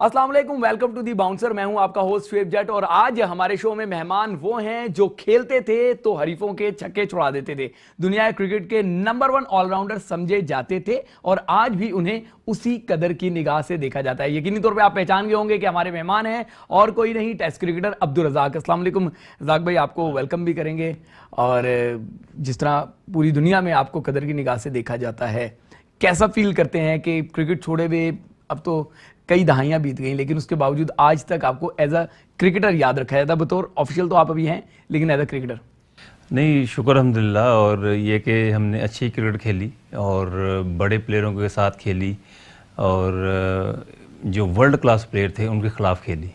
अस्सलाम वालेकुम, welcome to the bouncer. मैं हूं आपका होस्ट शुएब जट और आज हमारे शो में मेहमान वो हैं जो खेलते थे तो हरीफों के छक्के छुड़ा देते थे, दुनिया क्रिकेट के नंबर 1 ऑलराउंडर समझे जाते थे और आज भी उन्हें उसी कदर की निगाह से देखा जाता है। यकीनी तौर पे आप पहचान गए होंगे कि हमारे मेहमान हैं और कोई नहीं, टेस्ट क्रिकेटर अब्दुल रज़ाक। अस्सलाम वालेकुम रज़ाक भाई, आपको वेलकम भी करेंगे। और जिस तरह पूरी दुनिया में आपको कदर की निगाह से देखा जाता है, कैसा फील करते हैं कि क्रिकेट छोड़े हुए अब तो कई दहाइयां बीत गई, लेकिन उसके बावजूद आज तक आपको एज अ क्रिकेटर याद रखा जाता है? बतौर ऑफिशियल तो आप अभी हैं, लेकिन एज अ क्रिकेटर। नहीं, शुक्र अल्हम्दुलिल्लाह। और ये कि हमने अच्छी क्रिकेट खेली और बड़े प्लेयरों के साथ खेली और जो वर्ल्ड क्लास प्लेयर थे उनके ख़िलाफ़ खेली।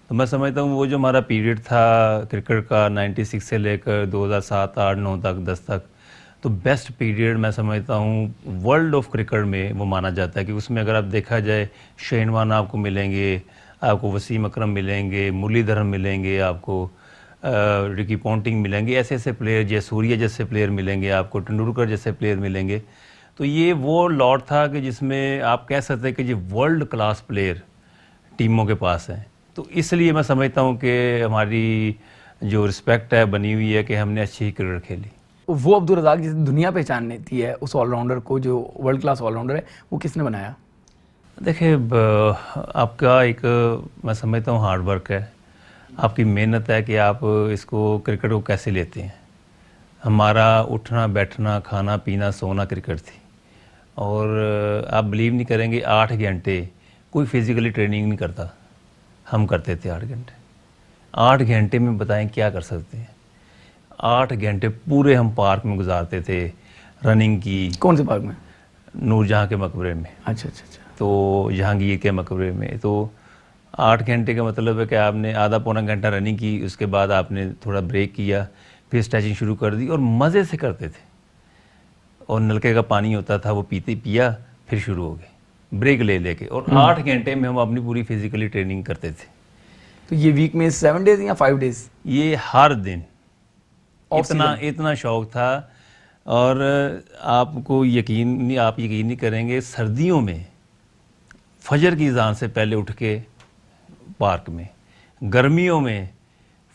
तो मैं समझता हूँ वो जो हमारा पीरियड था क्रिकेट का 96 से लेकर 2007, 8, 9 तक, 10 तक, तो बेस्ट पीरियड मैं समझता हूँ वर्ल्ड ऑफ क्रिकेट में वो माना जाता है कि उसमें अगर आप देखा जाए शेन वॉर्न आपको मिलेंगे, आपको वसीम अकरम मिलेंगे, मुरलीधरन मिलेंगे, आपको रिकी पॉन्टिंग मिलेंगे, ऐसे ऐसे प्लेयर, जयसूर्या जैसे प्लेयर मिलेंगे, आपको तेंदुलकर जैसे प्लेयर मिलेंगे। तो ये वो लॉट था कि जिसमें आप कह सकते हैं कि ये वर्ल्ड क्लास प्लेयर टीमों के पास हैं। तो इसलिए मैं समझता हूँ कि हमारी जो रिस्पेक्ट है बनी हुई है कि हमने अच्छी क्रिकेट खेली। वो अब्दुल रज़ाक जिसे दुनिया पहचान लेती है, उस ऑलराउंडर को जो वर्ल्ड क्लास ऑलराउंडर है, वो किसने बनाया? देखिए, आपका एक मैं समझता हूँ हार्ड वर्क है, आपकी मेहनत है कि आप इसको क्रिकेट को कैसे लेते हैं। हमारा उठना बैठना खाना पीना सोना क्रिकेट थी और आप बिलीव नहीं करेंगे 8 घंटे कोई फिज़िकली ट्रेनिंग नहीं करता, हम करते थे 8 घंटे। 8 घंटे में बताएं क्या कर सकते हैं। 8 घंटे पूरे हम पार्क में गुजारते थे, रनिंग की। कौन से पार्क में? नूरजहाँ के मकबरे में। अच्छा अच्छा अच्छा। तो जहांगीर के मकबरे में। तो 8 घंटे का मतलब है कि आपने आधा पौना घंटा रनिंग की, उसके बाद आपने थोड़ा ब्रेक किया, फिर स्ट्रेचिंग शुरू कर दी और मज़े से करते थे। और नलके का पानी होता था वो पिया, फिर शुरू हो गए ब्रेक ले लेके। और 8 घंटे में हम अपनी पूरी फिज़िकली ट्रेनिंग करते थे। तो ये वीक में 7 डेज या 5 डेज? ये हर दिन। Off इतना शौक़ था। और आप यकीन नहीं करेंगे, सर्दियों में फजर की अज़ान से पहले उठ के पार्क में, गर्मियों में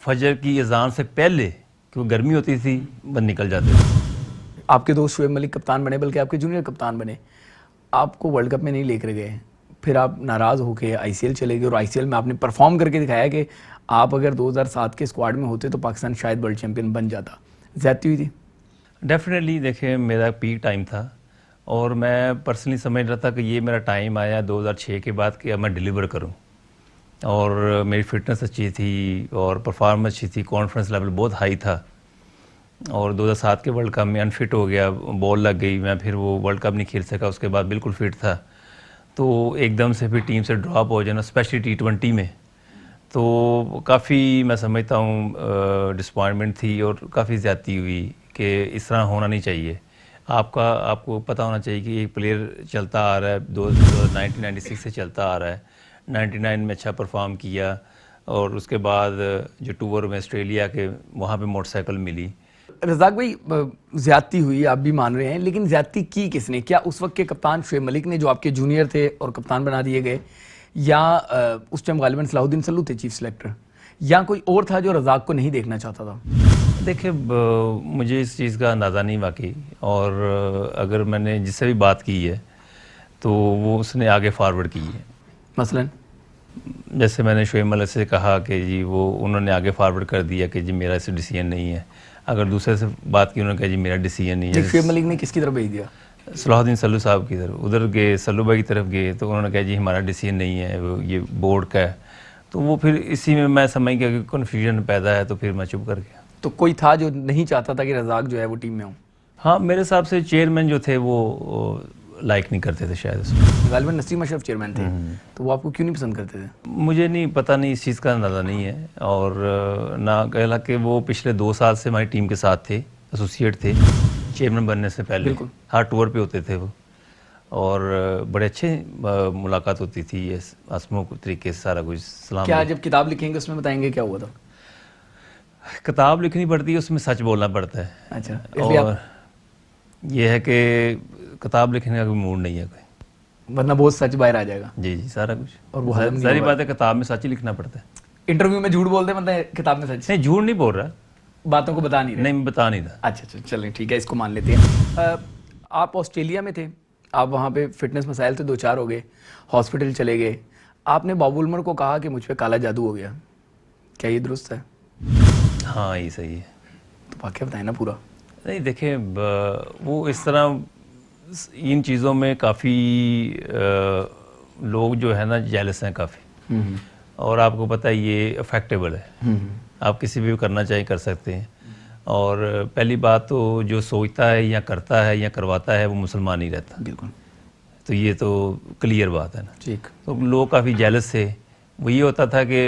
फजर की अज़ान से पहले, क्योंकि गर्मी होती थी, बंद निकल जाते थे। आपके दोस्त शुएब मलिक कप्तान बने, बल्कि आपके जूनियर कप्तान बने, आपको वर्ल्ड कप में नहीं लेकर गए, फिर आप नाराज़ होकर आईसीएल चले गए और आईसीएल में आपने परफॉर्म करके दिखाया कि आप अगर 2007 के स्क्वाड में होते तो पाकिस्तान शायद वर्ल्ड चैंपियन बन जाता। ज़्यादती हुई थी? डेफिनेटली। देखिए, मेरा पीक टाइम था और मैं पर्सनली समझ रहा था कि ये मेरा टाइम आया 2006 के बाद कि अब मैं डिलीवर करूं। और मेरी फिटनेस अच्छी थी और परफॉर्मेंस अच्छी थी, कॉन्फिडेंस लेवल बहुत हाई था। और 2007 के वर्ल्ड कप में अनफिट हो गया, बॉल लग गई, मैं फिर वो वर्ल्ड कप नहीं खेल सका। उसके बाद बिल्कुल फिट था, तो एकदम से फिर टीम से ड्रॉप हो जाना, स्पेशली T20 में, तो काफ़ी मैं समझता हूँ डिसपॉइंटमेंट थी और काफ़ी ज़्यादती हुई कि इस तरह होना नहीं चाहिए। आपको पता होना चाहिए कि एक प्लेयर चलता आ रहा है, 1996 से चलता आ रहा है, 99 में अच्छा परफॉर्म किया और उसके बाद जो टूर में ऑस्ट्रेलिया के, वहाँ पे मोटरसाइकिल मिली। रज़ाक भाई, ज़्यादती हुई, आप भी मान रहे हैं, लेकिन ज़्यादती की किसने? क्या उस वक्त के कप्तान शुएब मलिक ने, जो आपके जूनियर थे और कप्तान बना दिए गए, या उस टाइम गालिबन सलाहुद्दीन सल्लू थे चीफ सेलेक्टर, या कोई और था जो रज़ाक को नहीं देखना चाहता था? देखिए, मुझे इस चीज़ का अंदाज़ा नहीं वाकई। और अगर मैंने जिससे भी बात की है तो वो उसने आगे फारवर्ड की है। मसलन जैसे मैंने शुएब मलिक से कहा कि जी वो उन्होंने आगे फारवर्ड कर दिया कि जी मेरा ऐसे डिसीजन नहीं है। अगर दूसरे से बात की, उन्होंने कहा जी मेरा डिसीजन नहीं है। शुएब मलिक ने किसकी तरफ भेज दिया? सलाहुद्दीन सल्लू साहब की तरफ, उधर गए, सल्लू भाई की तरफ गए, तो उन्होंने कहा जी हमारा डिसीजन नहीं है, वो ये बोर्ड का है। तो वो फिर इसी में मैं समझ गया कि कन्फ्यूजन पैदा है, तो फिर मैं चुप कर गया। तो कोई था जो नहीं चाहता था कि रज़ाक जो है वो टीम में हो? हाँ, मेरे हिसाब से चेयरमैन जो थे वो लाइक नहीं करते थे शायद उसमें। गालिबन नसीम अशरफ चेयरमैन थे, तो वो आपको क्यों नहीं पसंद करते थे? मुझे नहीं पता, नहीं इस चीज़ का अंदाज़ा नहीं है। और ना कहला कि वो पिछले 2 साल से हमारी टीम के साथ थे, एसोसिएट थे चेयरमैन बनने से पहले। बिल्कुल। हर टूर पे होते थे वो और बड़े अच्छे मुलाकात होती थी, ये हंसमुख तरीके से सारा कुछ सलाम। क्या जब किताब लिखेंगे उसमें बताएंगे क्या हुआ था? किताब लिखनी पड़ती है, उसमें सच बोलना पड़ता है। अच्छा, इसलिए और ये है कि किताब लिखने का कोई मूड नहीं है कोई। वरना बहुत सच बाहर आ जाएगा। जी जी, सारा कुछ। और वो हजम नहीं सारी होगा। बात है, किताब में सच ही लिखना पड़ता है। इंटरव्यू में झूठ बोलते मतलब किताब में सच, नहीं, झूठ नहीं बोल रहा, बातों को बता नहीं रहे। नहीं मैं बता नहीं रहा। अच्छा अच्छा, चलें ठीक है, इसको मान लेते हैं। आप ऑस्ट्रेलिया में थे, आप वहाँ पे फिटनेस मसाइल थे, 2-4 हो गए, हॉस्पिटल चले गए, आपने बाबुल उमर को कहा कि मुझ पे काला जादू हो गया, क्या ये दुरुस्त है? हाँ, ये सही है। तो वाकया बताएं ना पूरा। नहीं देखें, वो इस तरह इन चीज़ों में काफ़ी लोग जो है ना जेलस हैं काफ़ी, और आपको पता है ये अफेक्टेबल है, आप किसी भी करना चाहें कर सकते हैं। और पहली बात तो जो सोचता है या करता है या करवाता है वो मुसलमान ही रहता, बिल्कुल, तो ये तो क्लियर बात है ना। ठीक। तो लोग काफ़ी जेलस थे। वो ये होता था कि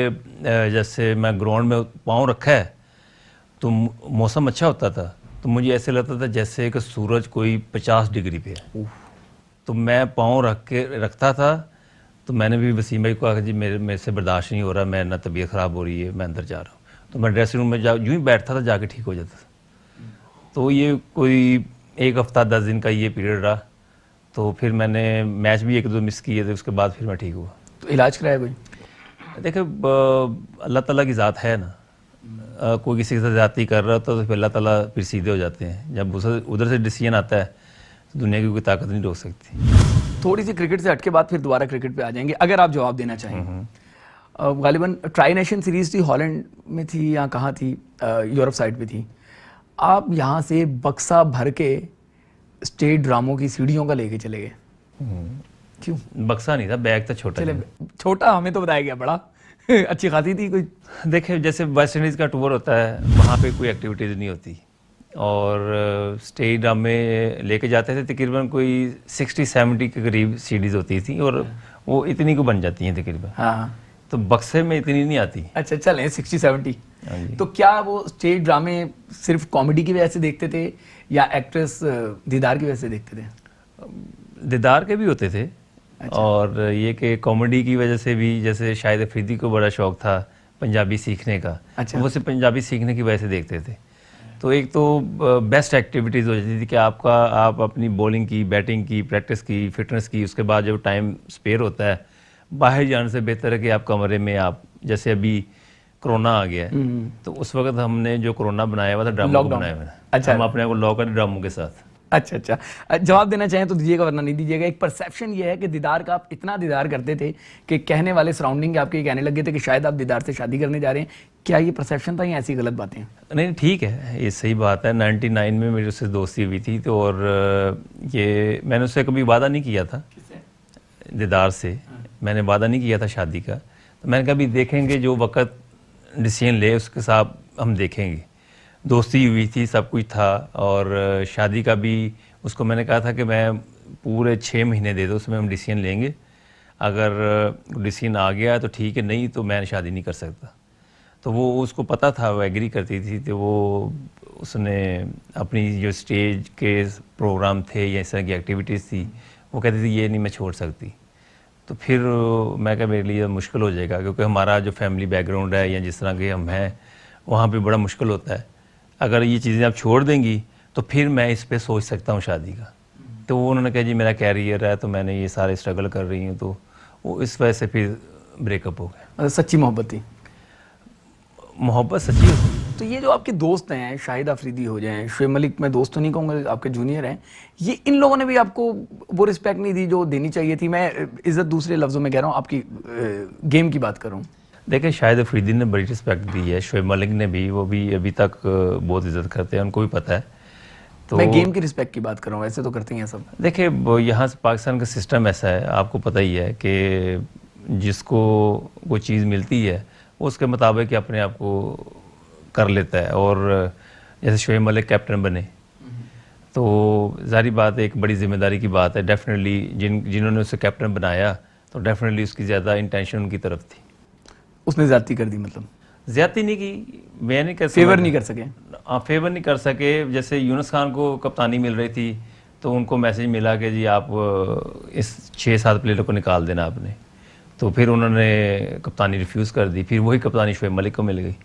जैसे मैं ग्राउंड में पाँव रखा है तो मौसम अच्छा होता था, तो मुझे ऐसे लगता था जैसे कि सूरज कोई 50 डिग्री पे है, तो मैं पाँव रखता था। तो मैंने भी वसीम भाई को कहा कि जी मेरे से बर्दाश्त नहीं हो रहा, मैं ना तबीयत ख़राब हो रही है, मैं अंदर जा रहा हूँ। तो मैं ड्रेसिंग रूम में यूँ ही बैठता था, जाके ठीक हो जाता था। तो ये कोई 1 हफ्ता 10 दिन का ये पीरियड रहा। तो फिर मैंने मैच भी 1-2 मिस किए थे, उसके बाद फिर मैं ठीक हुआ। तो इलाज कराया कोई? देखिए, अल्लाह ताला की ज़ात है ना, कोई किसी के साथ ज़्यादती कर रहा होता तो फिर अल्लाह ताला फिर सीधे हो जाते हैं। जब उधर से डिसीजन आता है तो दुनिया की कोई ताकत नहीं रोक सकती। थोड़ी सी क्रिकेट से हटके बाद फिर दोबारा क्रिकेट पे आ जाएंगे, अगर आप जवाब देना चाहें। गालिबन ट्राई नेशन सीरीज थी, हॉलैंड में थी या कहाँ थी, यूरोप साइड पे थी। आप यहाँ से बक्सा भर के स्टेट ड्रामों की सीढ़ियों का लेके चले गए, क्यों? बक्सा नहीं था, बैग था छोटा। चले, छोटा हमें तो बताया गया, बड़ा अच्छी खासी थी कोई। देखिए, जैसे वेस्ट इंडीज़ का टूर होता है, वहाँ पे कोई एक्टिविटीज़ नहीं होती, और स्टेट ड्रामे लेके जाते थे। तकरीबन कोई 60-70 के करीब सीडीज़ होती थी, और वो इतनी को बन जाती हैं तकरीबन। हाँ, तो बक्से में इतनी नहीं आती। अच्छा चलें 60-70। हाँ जी। तो क्या वो स्टेज ड्रामे सिर्फ कॉमेडी की वजह से देखते थे या एक्ट्रेस दीदार की वजह से देखते थे? दीदार के भी होते थे। और ये कि कॉमेडी की वजह से भी, जैसे शाहिद अफरीदी को बड़ा शौक था पंजाबी सीखने का, अच्छा। वो सिर्फ पंजाबी सीखने की वजह से देखते थे। तो एक तो बेस्ट एक्टिविटीज़ हो जाती थी कि आप अपनी बॉलिंग की, बैटिंग की, प्रैक्टिस की, फिटनेस की, उसके बाद जब टाइम स्पेयर होता है, बाहर जाने से बेहतर है कि आप कमरे में, आप जैसे अभी कोरोना आ गया है, तो उस वक्त हमने जो कोरोना बनाया हुआ था, ड्रामों को बनाया हुआ था। अच्छा। हम अपने आप को लॉक कर ड्रामों के साथ। अच्छा अच्छा, जवाब देना चाहें तो दीजिएगा वरना नहीं दीजिएगा। एक परसेप्शन ये है कि दीदार का आप इतना दीदार करते थे कि कहने वाले सराउंडिंग आपके ये कहने लगे थे कि शायद आप दीदार से शादी करने जा रहे हैं। क्या ये परसेप्शन था या ऐसी गलत बातें? नहीं, ठीक है, ये सही बात है। 99 में मेरी उससे दोस्ती हुई थी, तो और ये मैंने उससे कभी वादा नहीं किया था, दीदार से मैंने वादा नहीं किया था शादी का। तो मैंने कहा भी देखेंगे, जो वक्त डिसीजन ले उसके साथ हम देखेंगे। दोस्ती हुई थी, सब कुछ था, और शादी का भी उसको मैंने कहा था कि मैं पूरे 6 महीने दे दो, उसमें हम डिसीजन लेंगे। अगर डिसीजन आ गया तो ठीक है, नहीं तो मैं शादी नहीं कर सकता। तो वो उसको पता था, वो एग्री करती थी। तो वो उसने अपनी जो स्टेज के प्रोग्राम थे या इस तरह की एक्टिविटीज़ थी, वो कहती थी ये नहीं मैं छोड़ सकती। तो फिर मैं कहा मेरे लिए मुश्किल हो जाएगा, क्योंकि हमारा जो फैमिली बैकग्राउंड है या जिस तरह के हम हैं, वहाँ पे बड़ा मुश्किल होता है। अगर ये चीज़ें आप छोड़ देंगी तो फिर मैं इस पे सोच सकता हूँ शादी का। तो वो उन्होंने कहा जी मेरा कैरियर है, तो मैंने ये सारे स्ट्रगल कर रही हूँ, तो वो इस वजह से फिर ब्रेकअप हो गया। मतलब सच्ची मोहब्बत थी? मोहब्बत सच्ची होती है। तो ये जो आपके दोस्त हैं, शाहिद अफरीदी हो जाएं, शुएब मलिक, मैं दोस्त तो नहीं कहूँगा, आपके जूनियर हैं, ये इन लोगों ने भी आपको वो रिस्पेक्ट नहीं दी जो देनी चाहिए थी? मैं इज़्ज़त दूसरे लफ्ज़ों में कह रहा हूँ, आपकी गेम की बात कर रहा हूँ। देखिए, शाहिद अफरीदी ने बड़ी रिस्पेक्ट दी है, शुएब मलिक ने भी, वो भी अभी तक बहुत इज़्ज़त करते हैं, उनको भी पता है। तो मैं गेम की रिस्पेक्ट की बात कर रहा हूँ, ऐसे तो करते हैं सब। देखिए, यहाँ से पाकिस्तान का सिस्टम ऐसा है, आपको पता ही है कि जिसको वो चीज़ मिलती है वो उसके मुताबिक अपने आप को कर लेता है। और जैसे शुएब मलिक कैप्टन बने, तो ज़ाहिर बात है एक बड़ी जिम्मेदारी की बात है। डेफिनेटली जिन्होंने उसे कैप्टन बनाया, तो डेफिनेटली उसकी ज़्यादा इंटेंशन उनकी तरफ थी। उसने ज़्यादती कर दी? मतलब ज़्यादती नहीं की, मैं नहीं कर फेवर नहीं कर सके? हाँ, फेवर नहीं कर सके। जैसे यूनुस खान को कप्तानी मिल रही थी, तो उनको मैसेज मिला कि जी आप इस 6-7 प्लेयरों को निकाल देना आपने। तो फिर उन्होंने कप्तानी रिफ्यूज़ कर दी, फिर वही कप्तानी शुएब मलिक को मिल गई।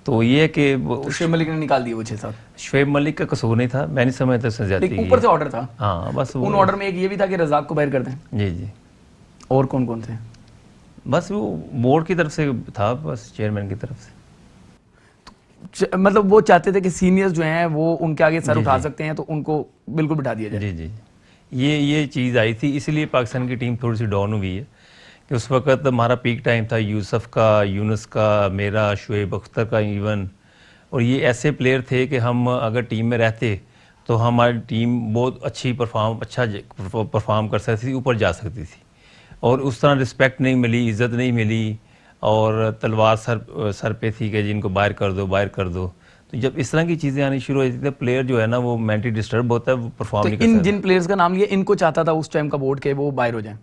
तो ये है कि तो शुएब मलिक ने निकाल दिए वो 6-7, शुएब मलिक का कसूर नहीं था, मैं नहीं समझता उसने ज्यादती लेकिन की ऊपर है। से ऑर्डर था। हाँ बस उन ऑर्डर में एक ये भी था कि रजाक को बाहर कर दें। जी जी, और कौन कौन थे? बस वो बोर्ड की तरफ से था, बस चेयरमैन की तरफ से। मतलब वो चाहते थे कि सीनियर्स जो हैं वो उनके आगे सर जी, उठा जी। सकते हैं, तो उनको बिल्कुल बिठा दिया जाए। जी जी, ये चीज़ आई थी, इसलिए पाकिस्तान की टीम थोड़ी सी डाउन हुई है कि उस वक्त हमारा पीक टाइम था यूसुफ का, यूनुस का, मेरा, शुएब अख्तर का इवन, और ये ऐसे प्लेयर थे कि हम अगर टीम में रहते तो हमारी टीम बहुत अच्छा परफॉर्म कर सकती थी, ऊपर जा सकती थी। और उस तरह रिस्पेक्ट नहीं मिली, इज़्ज़त नहीं मिली, और तलवार सर पे थी कि जिनको बाहर कर दो, बाहर कर दो। तो जब इस तरह की चीज़ें आनी शुरू होती थी तो प्लेयर जो है ना वो मेंटली डिस्टर्ब होता है, वो परफॉर्म तो नहीं कर इन सकता। जिन प्लेयर्स का नाम लिया, इनको चाहता था उस टाइम का बोर्ड के वो बाहर हो जाए।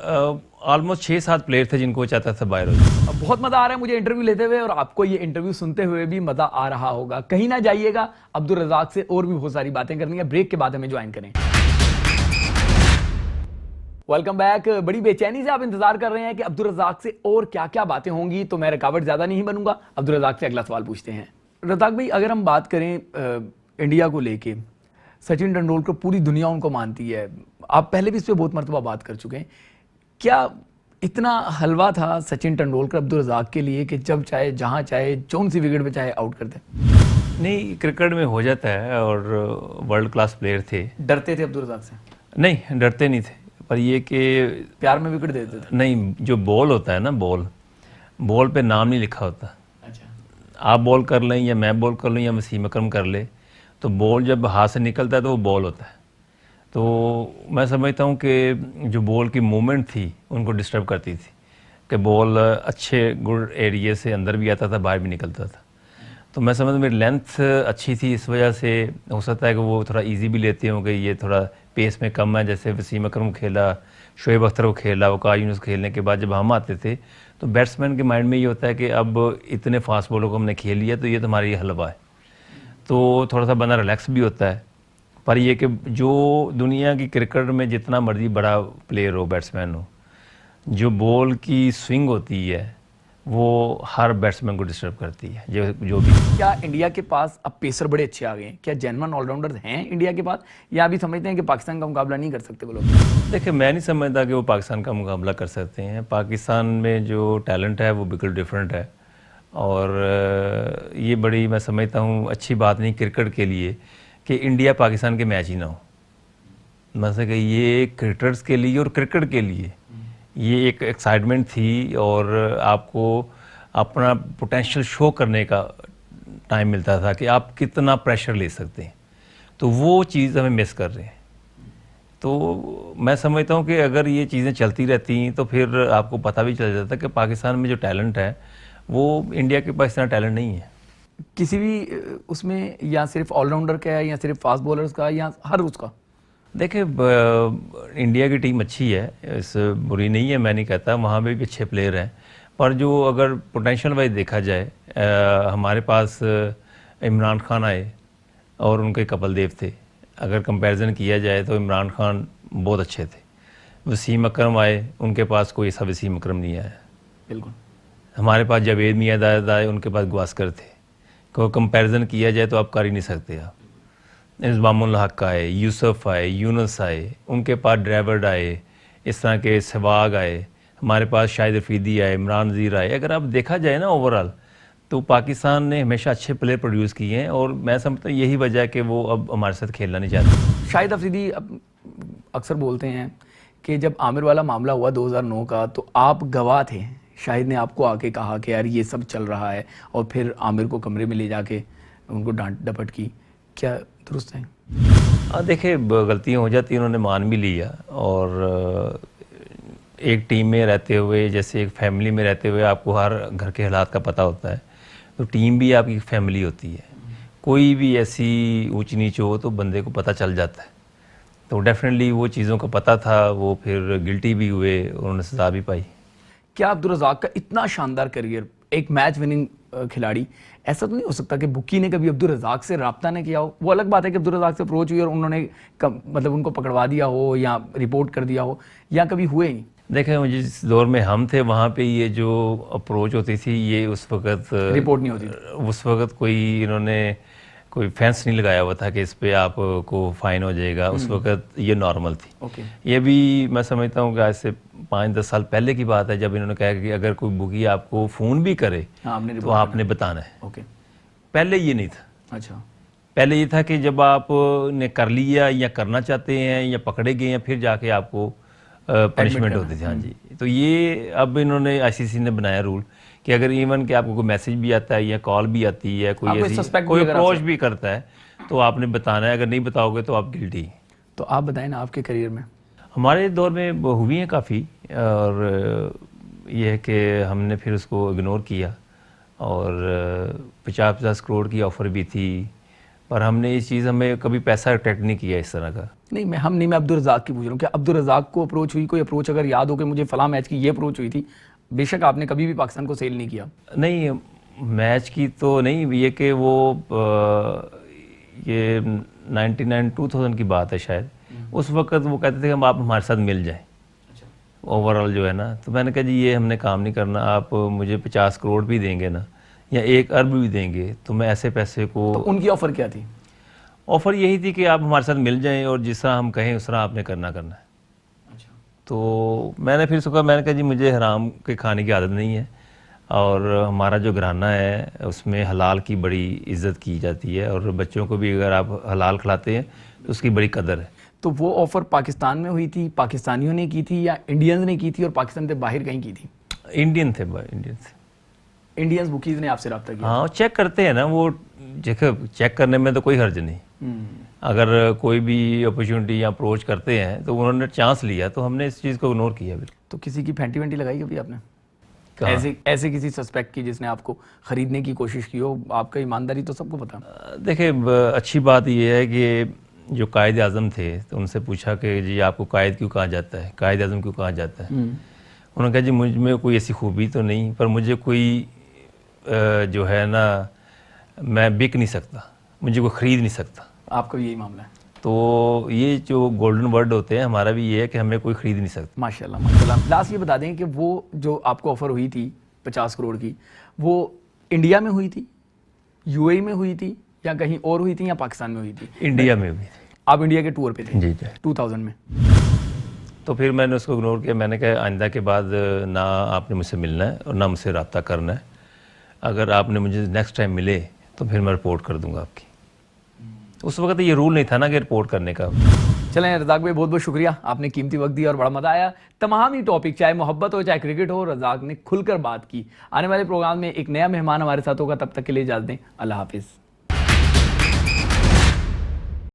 ऑलमोस्ट 6-7 प्लेयर थे जिनको वो चाहता था बाहर हो जाए। अब बहुत मजा आ रहा है मुझे इंटरव्यू लेते हुए, और आपको ये इंटरव्यू सुनते हुए भी मजा आ रहा होगा। कहीं ना जाइएगा, अब्दुल रज़ाक से और भी बहुत सारी बातें करनी है। ब्रेक के बाद हमें ज्वाइन करें। Welcome back. बड़ी बेचैनी से आप इंतजार कर रहे हैं कि अब्दुल रज़ाक से और क्या क्या बातें होंगी, तो मैं रुकावट ज्यादा नहीं बनूंगा, अब्दुल रज़ाक से अगला सवाल पूछते हैं। रज़ाक भाई, अगर हम बात करें इंडिया को लेके, सचिन तेंदुलकर पूरी दुनिया उनको मानती है, आप पहले भी इस पर बहुत मरतबा बात कर चुके हैं। क्या इतना हलवा था सचिन तेंदुलकर अब्दुल रज़ाक के लिए कि जब चाहे, जहां चाहे, जौन सी विकेट पे चाहे आउट कर दे? नहीं, क्रिकेट में हो जाता है, और वर्ल्ड क्लास प्लेयर थे। डरते थे अब्दुल रज़ाक से? नहीं, डरते नहीं थे, पर ये कि प्यार में विकेट देते थे? नहीं, जो बॉल होता है ना, बॉल पे नाम नहीं लिखा होता। अच्छा। आप बॉल कर लें या मैं बॉल कर लूँ या वसीम अकरम कर ले, तो बॉल जब हाथ से निकलता है तो वो बॉल होता है। तो मैं समझता हूँ कि जो बॉल की मूवमेंट थी उनको डिस्टर्ब करती थी, कि बॉल अच्छे गुड एरिया से अंदर भी आता था, बाहर भी निकलता था। तो मैं समझता मेरी लेंथ अच्छी थी, इस वजह से हो सकता है कि वो थोड़ा इजी भी लेते हों कि ये थोड़ा पेस में कम है। जैसे वसीम अकरम को खेला, शुएब अख्तर को खेला, वकार यूनुस खेलने के बाद जब हम आते थे तो बैट्समैन के माइंड में ये होता है कि अब इतने फास्ट बॉलों को हमने खेल लिया तो ये तो हमारी हलवा है, तो थोड़ा सा बंदा रिलैक्स भी होता है। पर ये कि जो दुनिया की क्रिकेट में जितना मर्जी बड़ा प्लेयर हो, बैट्समैन हो, जो बॉल की स्विंग होती है वो हर बैट्समैन को डिस्टर्ब करती है, जो भी। क्या इंडिया के पास अब पेसर बड़े अच्छे आ गए हैं? क्या जेन्युइन ऑलराउंडर्स हैं इंडिया के पास, या अभी समझते हैं कि पाकिस्तान का मुकाबला नहीं कर सकते वो लोग? देखिए, मैं नहीं समझता कि वो पाकिस्तान का मुकाबला कर सकते हैं। पाकिस्तान में जो टैलेंट है वो बिल्कुल डिफरेंट है, और ये बड़ी, मैं समझता हूँ, अच्छी बात नहीं क्रिकेट के लिए कि इंडिया पाकिस्तान के मैच ही ना हो। मतलब कि ये क्रिकेटर्स के लिए और क्रिकेट के लिए ये एक एक्साइटमेंट थी, और आपको अपना पोटेंशियल शो करने का टाइम मिलता था कि आप कितना प्रेशर ले सकते हैं। तो वो चीज़ हमें मिस कर रहे हैं। तो मैं समझता हूँ कि अगर ये चीज़ें चलती रहती तो फिर आपको पता भी चल जाता कि पाकिस्तान में जो टैलेंट है वो इंडिया के पास इतना टैलेंट नहीं है। किसी भी उसमें, या सिर्फ ऑलराउंडर का है, या सिर्फ फास्ट बॉलर्स का, या हर उसका? देखिए, इंडिया की टीम अच्छी है, इस बुरी नहीं है, मैं नहीं कहता, वहाँ भी अच्छे प्लेयर हैं। पर जो अगर पोटेंशियल वाइज देखा जाए, हमारे पास इमरान खान आए और उनके कपिल देव थे। अगर कंपैरिजन किया जाए तो इमरान खान बहुत अच्छे थे। वसीम अकरम आए, उनके पास कोई ऐसा वसीम अकरम नहीं आया। बिल्कुल। हमारे पास जावेद मियांदाद आए, उनके पास गवास्कर थे। को कंपैरिजन किया जाए तो आप कर ही नहीं सकते। आप इस्मामुल हक आए, यूसुफ आए, यूनुस आए, उनके पास ड्राइवर आए, इस तरह के सहवाग आए, हमारे पास शाहिद रफीदी आए, इमरान नज़ीर आए। अगर आप देखा जाए ना ओवरऑल, तो पाकिस्तान ने हमेशा अच्छे प्लेयर प्रोड्यूस किए हैं, और मैं समझता हूँ यही वजह है कि वो अब हमारे साथ खेलना नहीं चाहते। शाहिद अफरीदी अक्सर बोलते हैं कि जब आमिर वाला मामला हुआ 2009 का, तो आप गवाह थे। शाहिद ने आपको आके कहा कि यार ये सब चल रहा है, और फिर आमिर को कमरे में ले जाके उनको डांट डपट की। क्या दुरुस्त है? देखिए, गलतियाँ हो जाती हैं, उन्होंने मान भी लिया। और एक टीम में रहते हुए, जैसे एक फैमिली में रहते हुए आपको हर घर के हालात का पता होता है, तो टीम भी आपकी फैमिली होती है। कोई भी ऐसी ऊंच नीच हो तो बंदे को पता चल जाता है। तो डेफिनेटली वो चीज़ों का पता था, वो फिर गिल्टी भी हुए, उन्होंने सजा भी पाई। क्या अब्दुल रज़ाक का इतना शानदार करियर, एक मैच विनिंग खिलाड़ी, ऐसा तो नहीं हो सकता कि बुकी ने कभी अब्दुल रज़ाक से रब्ता न किया हो? वो अलग बात है कि अब्दुल रज़ाक से अप्रोच हुई और उन्होंने मतलब उनको पकड़वा दिया हो या रिपोर्ट कर दिया हो, या कभी हुए ही? देखें, मुझे जिस दौर में हम थे वहाँ पे ये जो अप्रोच होती थी, ये उस वक्त रिपोर्ट नहीं होती थी। उस वक्त इन्होंने कोई फेंस नहीं लगाया हुआ था कि इस पे आपको फाइन हो जाएगा। उस वक्त ये नॉर्मल थी। ओके। ये भी मैं समझता हूँ कि आज से 5-10 साल पहले की बात है, जब इन्होंने कहा कि अगर कोई बुकी आपको फ़ोन भी करे हाँ, तो आपने बताना है। ओके। पहले ये नहीं था। अच्छा। पहले ये था कि जब आपने कर लिया या करना चाहते हैं या पकड़े गए हैं, फिर जाके आपको पनिशमेंट होती थी। हाँ जी। तो ये अब इन्होंने आईसीसी ने बनाया रूल कि अगर इवन कि आपको कोई मैसेज भी आता है या कॉल भी आती है, कोई कोई अप्रोच भी करता है, तो आपने बताना है। अगर नहीं बताओगे तो आप गिल्टी। तो आप बताएं ना, आपके करियर में हमारे दौर में हुई हैं काफ़ी, और ये है कि हमने फिर उसको इग्नोर किया, और 50-50 करोड़ की ऑफ़र भी थी, पर हमने ये चीज़, हमें कभी पैसा अट्रैक्ट नहीं किया इस तरह का। नहीं, मैं अब्दुल रज़ाक की पूछ रहा हूँ। क्या अब्दुल रज़ाक को अप्रोच हुई, कोई अप्रोच अगर याद हो कि मुझे फलां मैच की ये अप्रोच हुई थी, बेशक आपने कभी भी पाकिस्तान को सेल नहीं किया? नहीं, मैच की तो नहीं, ये कि वो ये 99-2000 की बात है शायद। उस वक्त वो कहते थे कि आप हमारे साथ मिल जाएं ओवरऑल जो है ना। तो मैंने कहा जी ये हमने काम नहीं करना, आप मुझे 50 करोड़ भी देंगे ना या 1 अरब भी देंगे तो मैं ऐसे पैसे को। तो उनकी ऑफ़र क्या थी? ऑफ़र यही थी कि आप हमारे साथ मिल जाएं और जिस तरह हम कहें उस तरह आपने करना है। अच्छा। तो मैंने फिर उसको मैंने कहा जी मुझे हराम के खाने की आदत नहीं है, और हमारा जो घराना है उसमें हलाल की बड़ी इज़्ज़त की जाती है, और बच्चों को भी अगर आप हलाल खिलाते हैं तो उसकी बड़ी कदर है। तो वो ऑफ़र पाकिस्तान में हुई थी, पाकिस्तानियों ने की थी, या इंडियंस ने की थी और पाकिस्तान से बाहर कहीं की थी? इंडियन थे, इंडियन थे। इंडियंस बुकीज़ ने आपसे रब्ता किया? हाँ, चेक करते हैं ना वो। देखो, चेक करने में तो कोई हर्ज नहीं। अगर कोई भी अपॉर्चुनिटी या अप्रोच करते हैं तो उन्होंने चांस लिया, तो हमने इस चीज़ को इग्नोर किया। बिल्कुल। तो किसी की फेंटी वेंटी लगाई कभी आपने? कहाँ? ऐसे किसी सस्पेक्ट की जिसने आपको खरीदने की कोशिश की हो? आपका ईमानदारी तो सबको पता। देखिए, अच्छी बात यह है कि जो कायद आज़म थे, तो उनसे पूछा कि जी आपको कायद क्यों कहा जाता है, कायद आज़म क्यों कहा जाता है? उन्होंने कहा जी मुझ में कोई ऐसी खूबी तो नहीं, पर मुझे कोई जो है ना, मैं बिक नहीं सकता, मुझे कोई ख़रीद नहीं सकता। आपका भी यही मामला है? तो ये जो गोल्डन वर्ड होते हैं, हमारा भी ये है कि हमें कोई ख़रीद नहीं सकता। माशाल्लाह माशाल्लाह। लास्ट ये बता दें कि वो जो आपको ऑफ़र हुई थी 50 करोड़ की, वो इंडिया में हुई थी, यूएई में हुई थी, या कहीं और हुई थी, या पाकिस्तान में हुई थी? इंडिया में हुई थी। आप इंडिया के टूर पे थे? जी जी। 2000 में। तो फिर मैंने उसको इग्नोर किया। मैंने कहा आइंदा के बाद ना आपने मुझसे मिलना है और ना मुझसे रब्ता करना है। अगर आपने मुझे नेक्स्ट टाइम मिले तो फिर मैं रिपोर्ट कर दूंगा आपकी। उस वक्त ये रूल नहीं था ना कि रिपोर्ट करने का। चलें रज़ाक भाई, बहुत बहुत शुक्रिया, आपने कीमती वक्त दिया और बड़ा मज़ा आया। तमाम ही टॉपिक, चाहे मोहब्बत हो चाहे क्रिकेट हो, रज़ाक ने खुलकर बात की। आने वाले प्रोग्राम में एक नया मेहमान हमारे साथ होगा, तब तक के लिए इजाज़त दें। अल्लाह हाफिज़।